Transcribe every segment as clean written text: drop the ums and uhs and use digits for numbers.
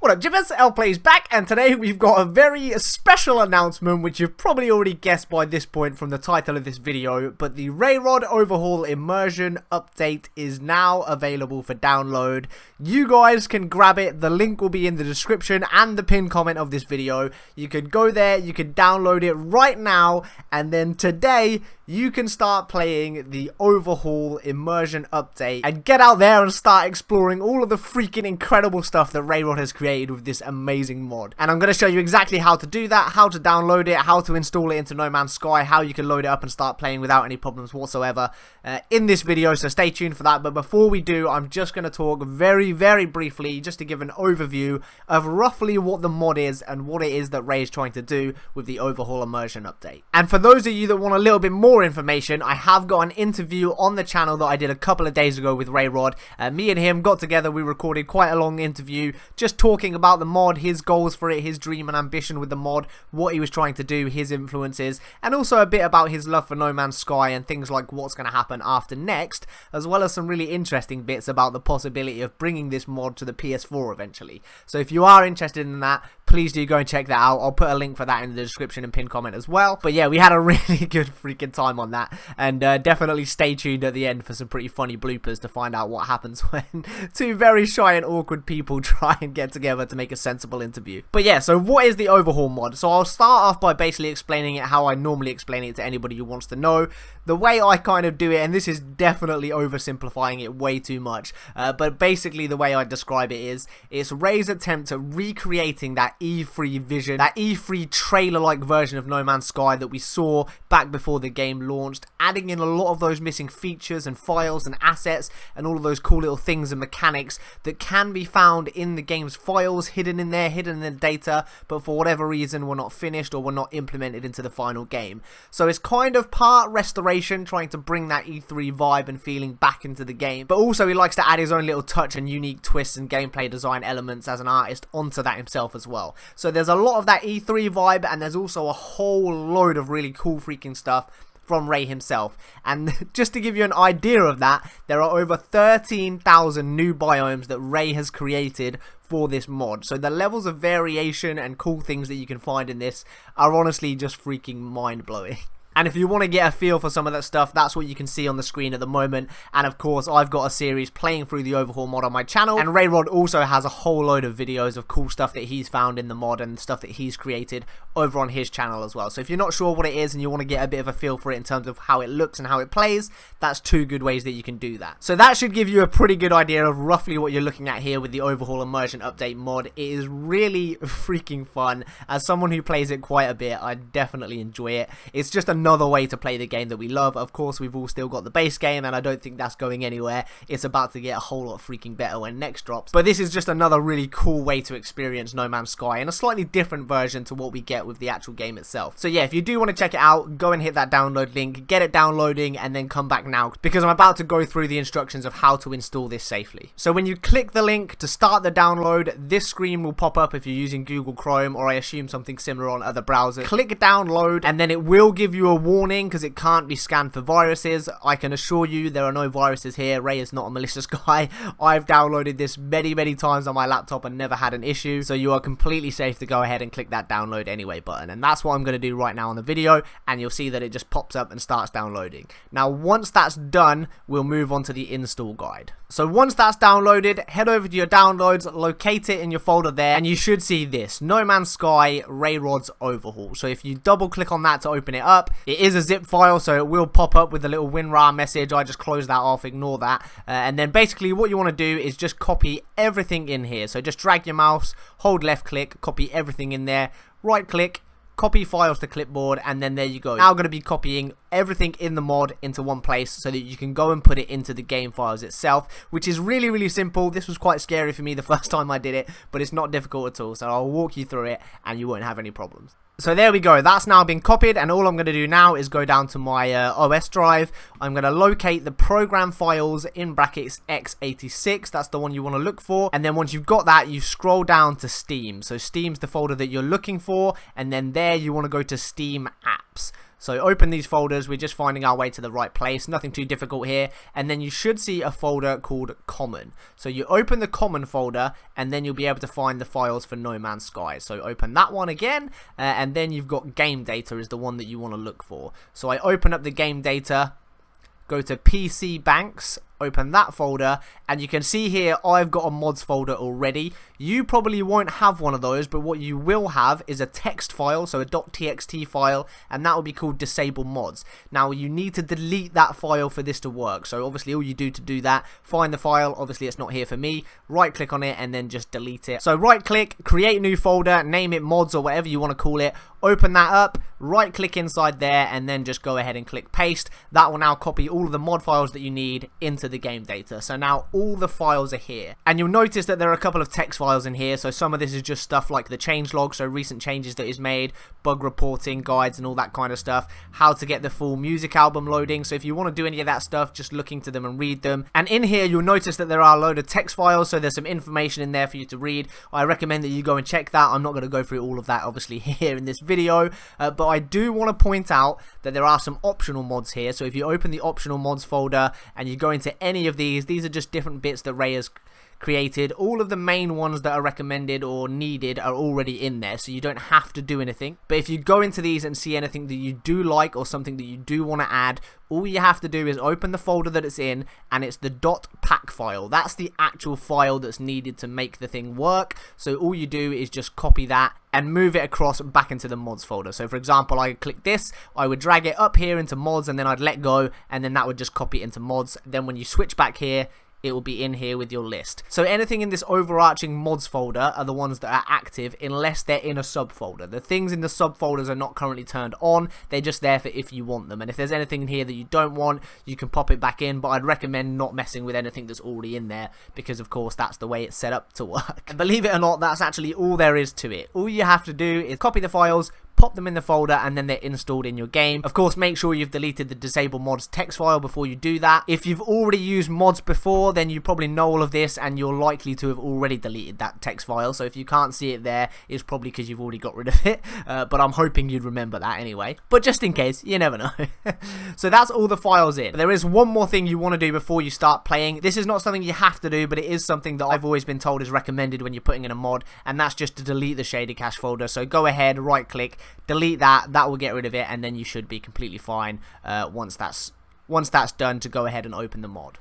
What up, Jibbers? LPlay's back, and today we've got a very special announcement, which you've probably already guessed by this point from the title of this video, but the RaYRoD Overhaul Immersion update is now available for download. You guys can grab it. The link will be in the description and the pinned comment of this video. You can go there, you can download it right now, and then today you can start playing the Overhaul Immersion update and get out there and start exploring all of the freaking incredible stuff that RaYRoD has created with this amazing mod. And I'm going to show you exactly how to do that, how to download it, how to install it into No Man's Sky, how you can load it up and start playing without any problems whatsoever in this video, so stay tuned for that. But before we do, I'm just going to talk very briefly, just to give an overview of roughly what the mod is and what it is that Ray is trying to do with the Overhaul Immersion update. And for those of you that want a little bit more information, I have got an interview on the channel that I did a couple of days ago with RaYRoD. Me and him got together, we recorded quite a long interview just talking about the mod, his goals for it, his dream and ambition with the mod, what he was trying to do, his influences, and also a bit about his love for No Man's Sky and things like what's going to happen after next, as well as some really interesting bits about the possibility of bringing this mod to the PS4 eventually. So if you are interested in that, please do go and check that out. I'll put a link for that in the description and pinned comment as well. But yeah, we had a really good freaking time on that, and definitely stay tuned at the end for some pretty funny bloopers to find out what happens when two very shy and awkward people try and get together to make a sensible interview. But yeah, so what is the Overhaul mod? So I'll start off by basically explaining it how I normally explain it to anybody who wants to know. The way I kind of do it, and this is definitely oversimplifying it way too much, but basically the way I describe it is, it's Ray's attempt at recreating that E3 vision, that E3 trailer-like version of No Man's Sky that we saw back before the game launched, adding in a lot of those missing features and files and assets and all of those cool little things and mechanics that can be found in the game's files, hidden in there, hidden in the data, but for whatever reason were not finished or were not implemented into the final game. So it's kind of part restoration, trying to bring that E3 vibe and feeling back into the game, but also he likes to add his own little touch and unique twists and gameplay design elements as an artist onto that himself as well. So there's a lot of that E3 vibe, and there's also a whole load of really cool freaking stuff from Ray himself. And just to give you an idea of that, there are over 13,000 new biomes that Ray has created for this mod. So the levels of variation and cool things that you can find in this are honestly just freaking mind-blowing. And if you want to get a feel for some of that stuff, that's what you can see on the screen at the moment. And of course, I've got a series playing through the Overhaul mod on my channel. And RaYRoD also has a whole load of videos of cool stuff that he's found in the mod and stuff that he's created over on his channel as well. So if you're not sure what it is and you want to get a bit of a feel for it in terms of how it looks and how it plays, that's two good ways that you can do that. So that should give you a pretty good idea of roughly what you're looking at here with the Overhaul Immersion Update mod. It is really freaking fun. As someone who plays it quite a bit, I definitely enjoy it. It's just another way to play the game that we love. Of course, we've all still got the base game, and I don't think that's going anywhere. It's about to get a whole lot freaking better when next drops. But this is just another really cool way to experience No Man's Sky in a slightly different version to what we get with the actual game itself. So yeah, if you do want to check it out, go and hit that download link, get it downloading, and then come back now, because I'm about to go through the instructions of how to install this safely. So when you click the link to start the download, this screen will pop up if you're using Google Chrome, or I assume something similar on other browsers. Click download, and then it will give you a warning because it can't be scanned for viruses. I can assure you there are no viruses here. Ray is not a malicious guy. I've downloaded this many times on my laptop and never had an issue, so you are completely safe to go ahead and click that download anyway button. And that's what I'm going to do right now on the video, and you'll see that it just pops up and starts downloading. Now once that's done, we'll move on to the install guide. So once that's downloaded, head over to your downloads, locate it in your folder there, and you should see this, No Man's Sky RaYRoD's Overhaul. So if you double click on that to open it up, it is a zip file, so it will pop up with a little WinRAR message. I just close that off, ignore that. And then basically what you want to do is just copy everything in here. So just drag your mouse, hold left click, copy everything in there, right click, copy files to clipboard, and then there you go. Now I'm going to be copying everything in the mod into one place so that you can go and put it into the game files itself, which is really simple. This was quite scary for me the first time I did it, but it's not difficult at all, so I'll walk you through it and you won't have any problems. So there we go, that's now been copied, and all I'm going to do now is go down to my OS drive. I'm going to locate the program files in brackets x86, that's the one you want to look for, and then once you've got that, you scroll down to Steam. So Steam's the folder that you're looking for, and then there you want to go to Steam Apps. So open these folders, we're just finding our way to the right place, nothing too difficult here, and then you should see a folder called Common. So you open the Common folder, and then you'll be able to find the files for No Man's Sky. So open that one again, and then you've got Game Data is the one that you want to look for. So I open up the Game Data, go to PC Banks, open that folder, and you can see here I've got a mods folder already. You probably won't have one of those, but what you will have is a text file, so a .txt file, and that will be called disable mods. Now you need to delete that file for this to work, so obviously all you do to do that, find the file, obviously it's not here for me, right click on it and then just delete it. So right click, create new folder, name it mods or whatever you want to call it, open that up, right click inside there, and then just go ahead and click paste. That will now copy all of the mod files that you need into the game data. So now all the files are here, and you'll notice that there are a couple of text files in here. So some of this is just stuff like the changelog, so recent changes that is made, bug reporting, guides and all that kind of stuff, how to get the full music album loading. So if you want to do any of that stuff, just look into them and read them. And in here you'll notice that there are a load of text files, so there's some information in there for you to read. I recommend that you go and check that. I'm not going to go through all of that obviously here in this video, but I do want to point out that there are some optional mods here. So if you open the optional mods folder and you go into any of these are just different bits that Ray has created. All of the main ones that are recommended or needed are already in there, so you don't have to do anything. But if you go into these and see anything that you do like or something that you do want to add, all you have to do is open the folder that it's in, and it's the .pack file. That's the actual file that's needed to make the thing work. So all you do is just copy that and move it across back into the mods folder. So for example, I click this, I would drag it up here into mods, and then I'd let go, and then that would just copy it into mods. Then when you switch back here, it will be in here with your list. So anything in this overarching mods folder are the ones that are active unless they're in a subfolder. The things in the subfolders are not currently turned on, they're just there for if you want them. And if there's anything in here that you don't want, you can pop it back in, but I'd recommend not messing with anything that's already in there, because of course that's the way it's set up to work. And believe it or not, that's actually all there is to it. All you have to do is copy the files, pop them in the folder, and then they're installed in your game. Of course, make sure you've deleted the disable mods text file before you do that. If you've already used mods before, then you probably know all of this, and you're likely to have already deleted that text file. So if you can't see it there, it's probably because you've already got rid of it, but I'm hoping you'd remember that anyway. But just in case, you never know. So that's all the files in. There is one more thing you want to do before you start playing. This is not something you have to do, but it is something that I've always been told is recommended when you're putting in a mod, and that's just to delete the shader cache folder. So go ahead, right click, delete that will get rid of it, and then you should be completely fine once that's done to go ahead and open the mod.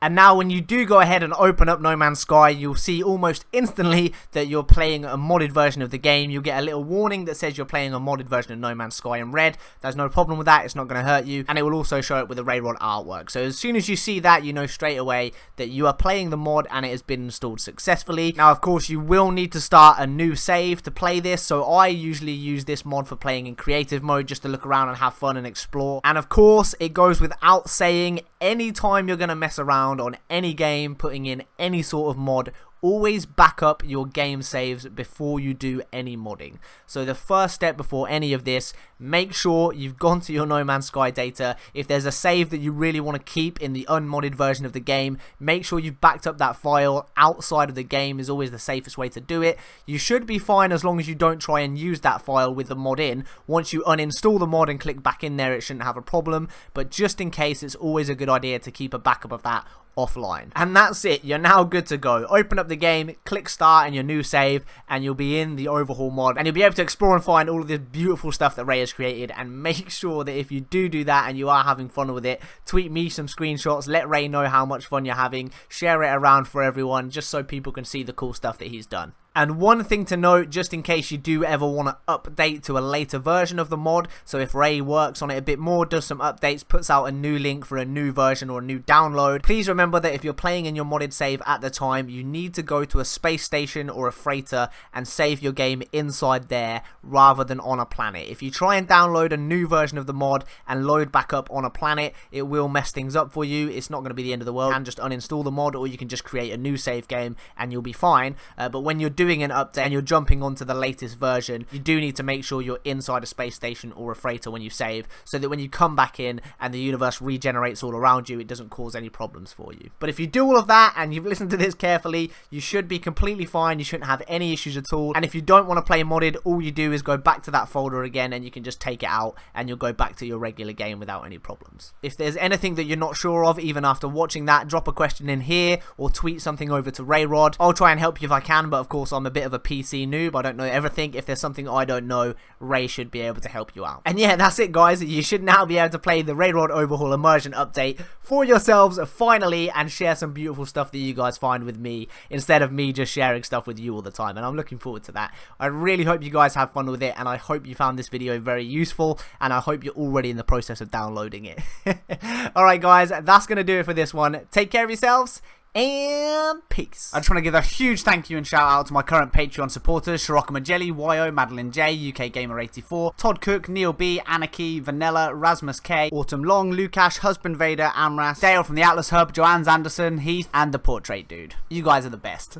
And now when you do go ahead and open up No Man's Sky, you'll see almost instantly that you're playing a modded version of the game. You'll get a little warning that says you're playing a modded version of No Man's Sky in red. There's no problem with that, it's not going to hurt you. And it will also show up with the RaYRoD artwork. So as soon as you see that, you know straight away that you are playing the mod and it has been installed successfully. Now of course you will need to start a new save to play this. So I usually use this mod for playing in creative mode, just to look around and have fun and explore. And of course it goes without saying, anytime you're going to mess around on any game, putting in any sort of mod, always back up your game saves before you do any modding. So the first step before any of this, make sure you've gone to your No Man's Sky data. If there's a save that you really want to keep in the unmodded version of the game, make sure you've backed up that file outside of the game is always the safest way to do it. You should be fine as long as you don't try and use that file with the mod in. Once you uninstall the mod and click back in there, it shouldn't have a problem, but just in case, it's always a good idea to keep a backup of that offline. And that's it, you're now good to go. Open up the game, click start and your new save, and you'll be in the Overhaul mod, and you'll be able to explore and find all of this beautiful stuff that Ray has created. And make sure that if you do that and you are having fun with it, tweet me some screenshots, let Ray know how much fun you're having, share it around for everyone, just so people can see the cool stuff that he's done. And one thing to note, just in case you do ever want to update to a later version of the mod, so if Ray works on it a bit more, does some updates, puts out a new link for a new version or a new download, please remember that if you're playing in your modded save at the time, you need to go to a space station or a freighter and save your game inside there rather than on a planet. If you try and download a new version of the mod and load back up on a planet, it will mess things up for you. It's not going to be the end of the world. You can just uninstall the mod, or you can just create a new save game and you'll be fine. But when you're doing an update and you're jumping onto the latest version, you do need to make sure you're inside a space station or a freighter when you save, so that when you come back in and the universe regenerates all around you, it doesn't cause any problems for you. But if you do all of that and you've listened to this carefully, you should be completely fine. You shouldn't have any issues at all. And if you don't want to play modded, all you do is go back to that folder again and you can just take it out and you'll go back to your regular game without any problems. If there's anything that you're not sure of, even after watching that, drop a question in here or tweet something over to RaYRoD. I'll try and help you if I can, but of course I'm a bit of a PC noob. I don't know everything. If there's something I don't know, Ray should be able to help you out. And yeah, that's it guys. You should now be able to play the RaYRoD Overhaul Immersion update for yourselves finally and share some beautiful stuff that you guys find with me instead of me just sharing stuff with you all the time, and I'm looking forward to that. I really hope you guys have fun with it, and I hope you found this video very useful, and I hope you're already in the process of downloading it. Alright guys, that's going to do it for this one. Take care of yourselves, and peace. I just want to give a huge thank you and shout out to my current Patreon supporters: Shiraka Majeli, YO, Madeline J, UK Gamer 84, Todd Cook, Neil B, Anarchy, Vanilla, Rasmus K, Autumn Long, Lukash, Husband Vader, Amras, Dale from the Atlas Hub, Joanne Anderson, Heath, and the Portrait Dude. You guys are the best.